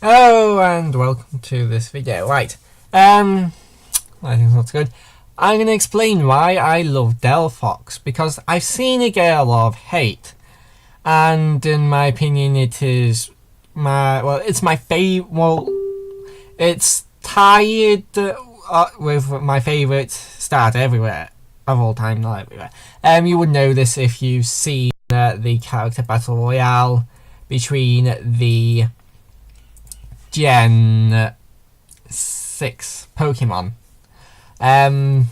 Hello and welcome to this video. Right, I think that's good. I'm going to explain why I love Delphox, because I've seen it get a lot of hate, and in my opinion it's my favorite, it's tied with my favourite starter everywhere, of all time, not everywhere. You would know this if you've seen the character battle royale between the Gen 6 Pokemon. And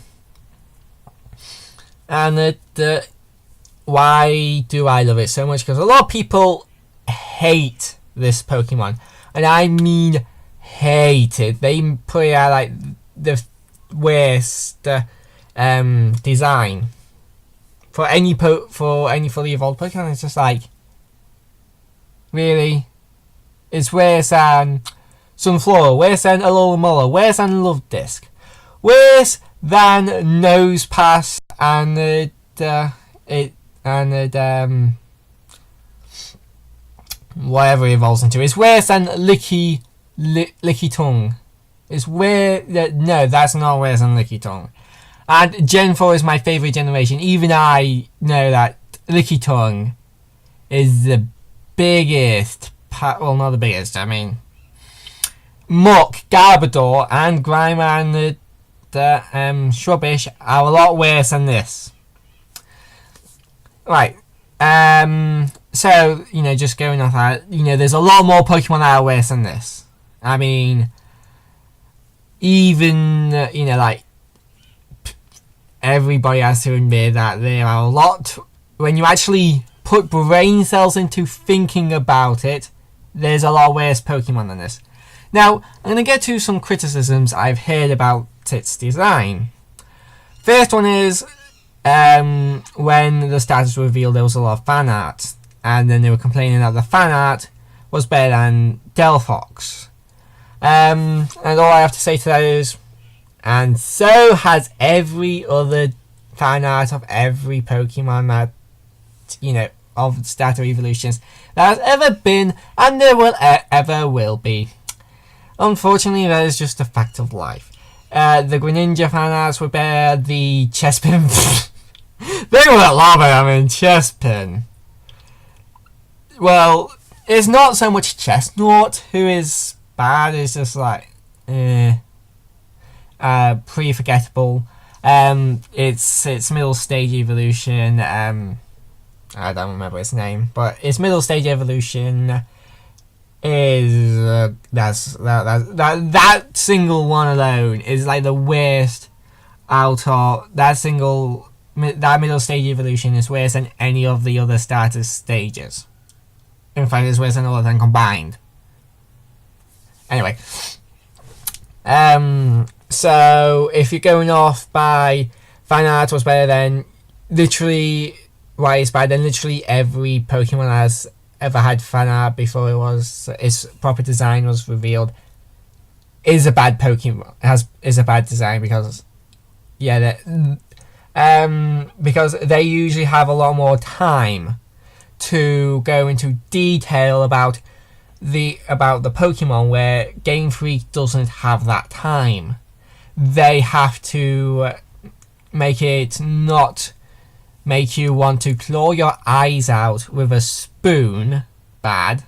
why do I love it so much? Because a lot of people hate this Pokemon, and I mean hate it. They put it out like the worst design for any fully evolved Pokemon. It's just like, really? It's worse than Sunflora, worse than Alola, worse than Love Disc, worse than Nosepass and whatever it evolves into. It's worse than Licky Tongue. It's no, that's not worse than Licky Tongue. And Gen 4 is my favourite generation. Even I know that Licky Tongue is the biggest. Well, not the biggest. I mean, Muck, Garbodor, and Grimer and the Shrubbish are a lot worse than this. Right. So, just going off that, there's a lot more Pokemon that are worse than this. I mean, even, like, everybody has to admit that there are a lot. When you actually put brain cells into thinking about it, there's a lot worse Pokemon than this. Now, I'm going to get to some criticisms I've heard about its design. First one is, when the starters were revealed, there was a lot of fan art, and then they were complaining that the fan art was better than Delphox. And all I have to say to that is, and so has every other fan art of every Pokemon that, of starter evolutions that has ever been, and there will ever will be. Unfortunately, that is just a fact of life. The Greninja fan arts were better. The Chespin, they were lava. I mean, Chespin. Well, it's not so much Chestnut who is bad. It's just like, pretty forgettable. Its middle stage evolution. I don't remember its name, but its middle stage evolution is that single one alone is like the worst out of that middle stage evolution is worse than any of the other starter stages. In fact, it's worse than all of them combined. Anyway, so if you're going off by fan art was better than literally. Why it's bad, then literally every Pokemon has ever had fan art before its proper design was revealed is a bad Pokemon. Is a bad design because because they usually have a lot more time to go into detail about the Pokemon, where Game Freak doesn't have that time. They have to make it not make you want to claw your eyes out with a spoon bad,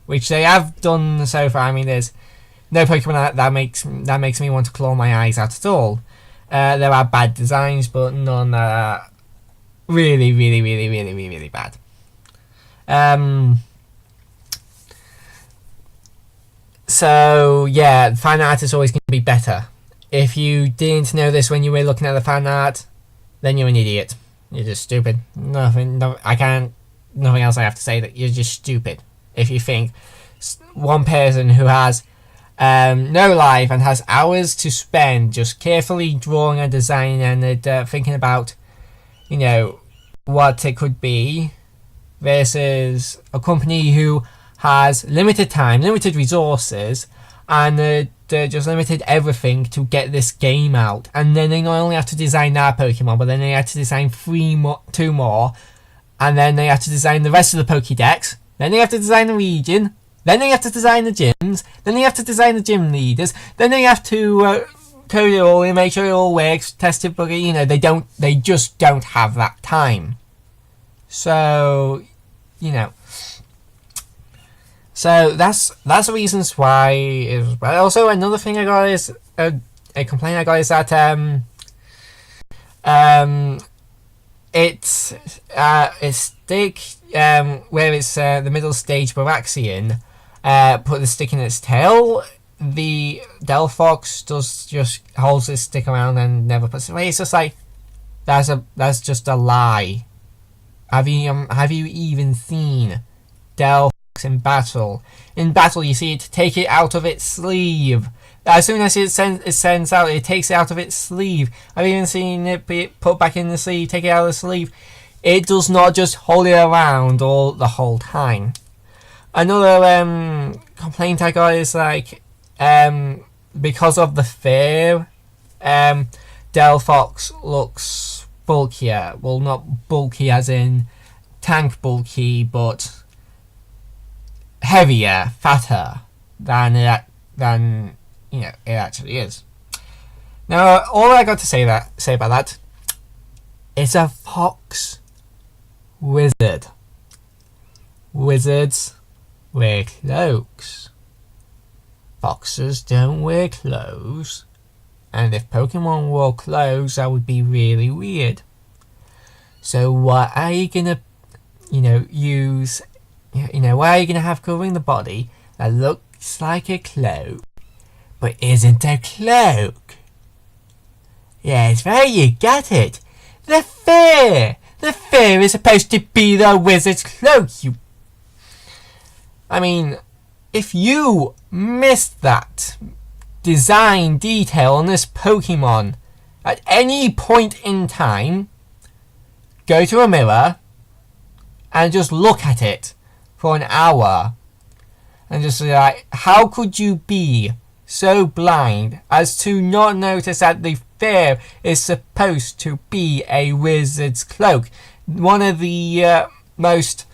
which they have done so far. I mean, there's no Pokemon that makes me want to claw my eyes out at all. There are bad designs, but none that are really, really, really, really, really, really bad. So yeah, fan art is always going to be better. If you didn't know this when you were looking at the fan art, then you're an idiot. You're just stupid. Nothing else I have to say that you're just stupid. If you think one person who has no life and has hours to spend just carefully drawing and designing and thinking about, what it could be, versus a company who has limited time, limited resources, and just limited everything to get this game out. And then they not only have to design that Pokemon, but then they have to design two more, and then they have to design the rest of the Pokédex. Then they have to design the region, Then they have to design the gyms. Then they have to design the gym leaders. Then they have to code it all and make sure it all works, test it, but you know, they just don't have that time. So, you know, so that's the reasons why. But also another thing I got is a complaint I got is that it's stick where it's the middle stage Baraxian put the stick in its tail. The Delphox just holds its stick around and never puts it away. It's just like that's just a lie. Have you even seen Delphox in battle? In battle, you see it take it out of its sleeve. As soon as it sends out, it takes it out of its sleeve. I've even seen it be put back in the sleeve, take it out of the sleeve. It does not just hold it around the whole time. Another complaint I got is like because of the fur, Delphox looks bulkier. Well, not bulky as in tank bulky, but heavier, fatter than you know it actually is. Now, all I got to say about that, it's a fox wizard. Wizards wear cloaks. Foxes don't wear clothes. And if Pokemon wore clothes, that would be really weird. So what are you gonna, use, what are you gonna have covering the body that looks like a cloak, but isn't a cloak? Yes, there you got it. The fur! The fur is supposed to be the wizard's cloak, I mean, if you missed that design detail on this Pokemon at any point in time, go to a mirror and just look at it for an hour and just be like, how could you be so blind as to not notice that the fur is supposed to be a wizard's cloak? One of the most,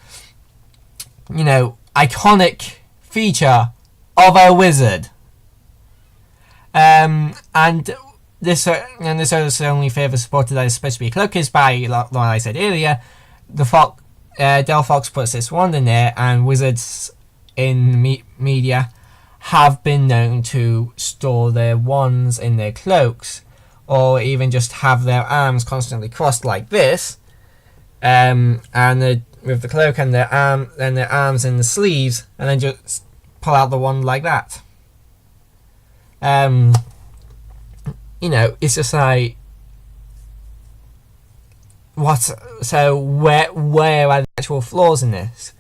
iconic feature of a wizard. And this is only further supported that it's supposed to be a cloak is by, like I said earlier, the Delphox puts this wand in there, and wizards in media have been known to store their wands in their cloaks, or even just have their arms constantly crossed like this, with the cloak and their arms in the sleeves, and then just pull out the wand like that. It's just like, what? So where are the actual flaws in this?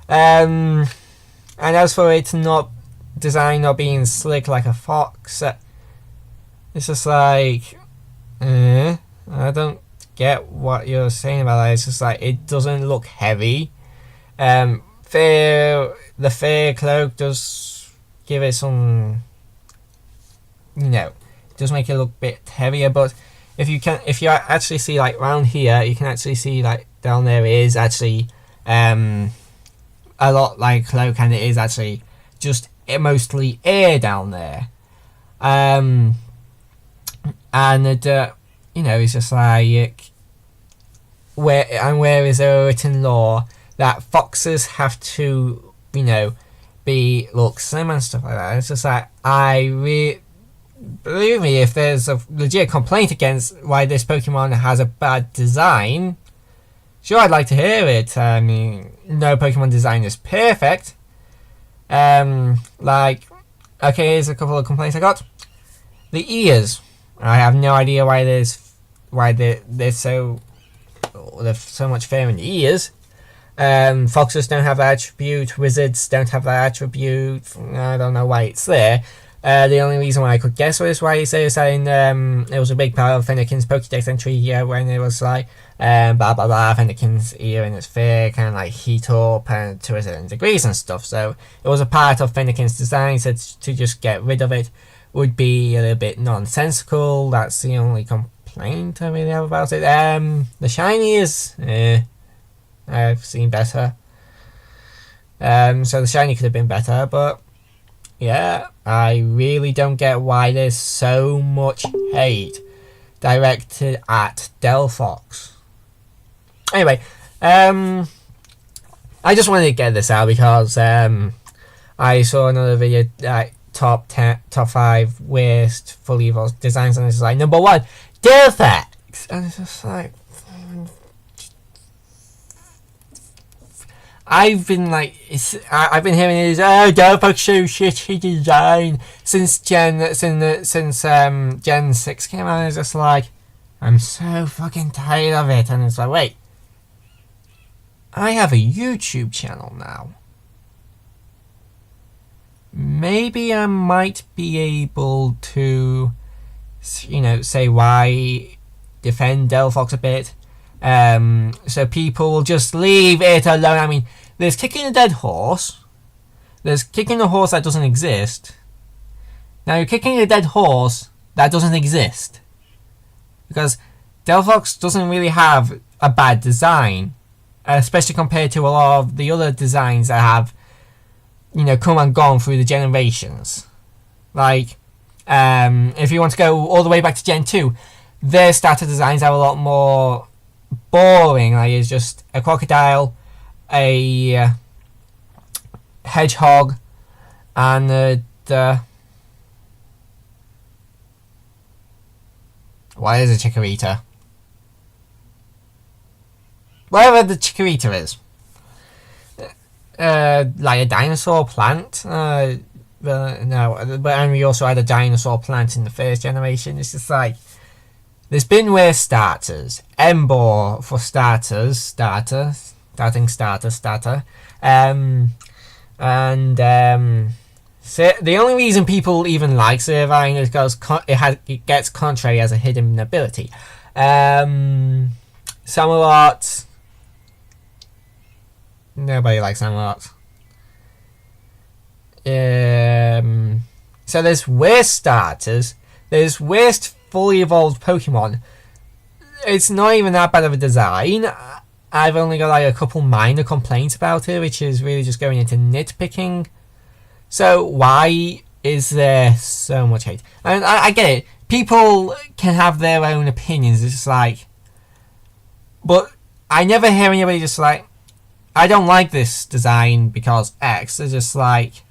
And as for it not being slick like a fox, it's just like, I don't get what you're saying about that. It's just like, it doesn't look heavy. The fair cloak does give it some, does make it look a bit heavier, but if you actually see, like, round here, you can actually see, like, down there is actually a lot like cloak, and it is actually just mostly air down there. And it's just like, where is there a written law that foxes have to, look slim and stuff like that? It's just like, believe me, if there's a legit complaint against why this Pokemon has a bad design, sure, I'd like to hear it. I mean, no Pokemon design is perfect. Okay, here's a couple of complaints I got. The ears. I have no idea why there's so much fur in the ears. Foxes don't have that attribute. Wizards don't have that attribute. I don't know why it's there. The only reason why I could guess was why it's there is that it was a big part of Fennekin's Pokédex entry when it was like, blah blah blah, Fennekin's ear and its fur kind of like heat up and to a certain degrees and stuff. So it was a part of Fennekin's design, so to just get rid of it would be a little bit nonsensical. That's the only complaint I really have about it. The shiny is, I've seen better. So the shiny could have been better, but yeah, I really don't get why there's so much hate directed at Delphox. Anyway, I just wanted to get this out because I saw another video, top 5 worst fully evolved designs, and it's like number 1, Delphox, and it's just like I've been hearing this Delphox so shitty design since Gen 6 came out. It's just like I'm so fucking tired of it, and it's like, wait, I have a YouTube channel now. Maybe I might be able to, say why defend Delphox a bit. So people will just leave it alone. I mean, there's kicking a dead horse. There's kicking a horse that doesn't exist. Now you're kicking a dead horse that doesn't exist. Because Delphox doesn't really have a bad design. Especially compared to a lot of the other designs that have, come and gone through the generations. Like, if you want to go all the way back to Gen 2, their starter designs are a lot more boring. Like, it's just a crocodile, a hedgehog, and what is a chikorita? Whatever the chikorita is. Like a dinosaur plant. No, but we also had a dinosaur plant in the first generation. It's just like, there's been worse starters. Embor for starters, starter. The only reason people even like Servine is because it gets Contrary as a hidden ability. Samurott. Nobody likes Samurott. So there's worse starters. There's worst fully evolved Pokemon. It's not even that bad of a design. I've only got like a couple minor complaints about it, which is really just going into nitpicking. So why is there so much hate? And I get it. People can have their own opinions. It's just like, but I never hear anybody just like, I don't like this design because X. They're just like,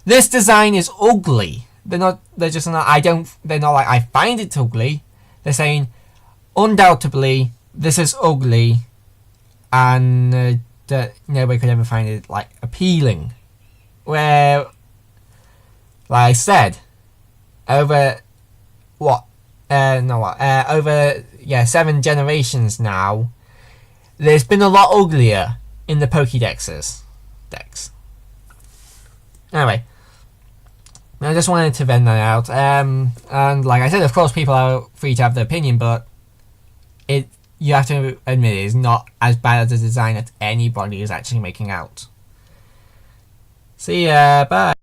this design is ugly. They're not like, I find it ugly. They're saying, undoubtedly, this is ugly, and that nobody could ever find it like appealing. Where, like I said, over 7 generations now, there's been a lot uglier in the Pokédexes. Anyway, I just wanted to vent that out. And like I said, of course, people are free to have their opinion, but you have to admit it is not as bad as the design that anybody is actually making out. See ya, bye.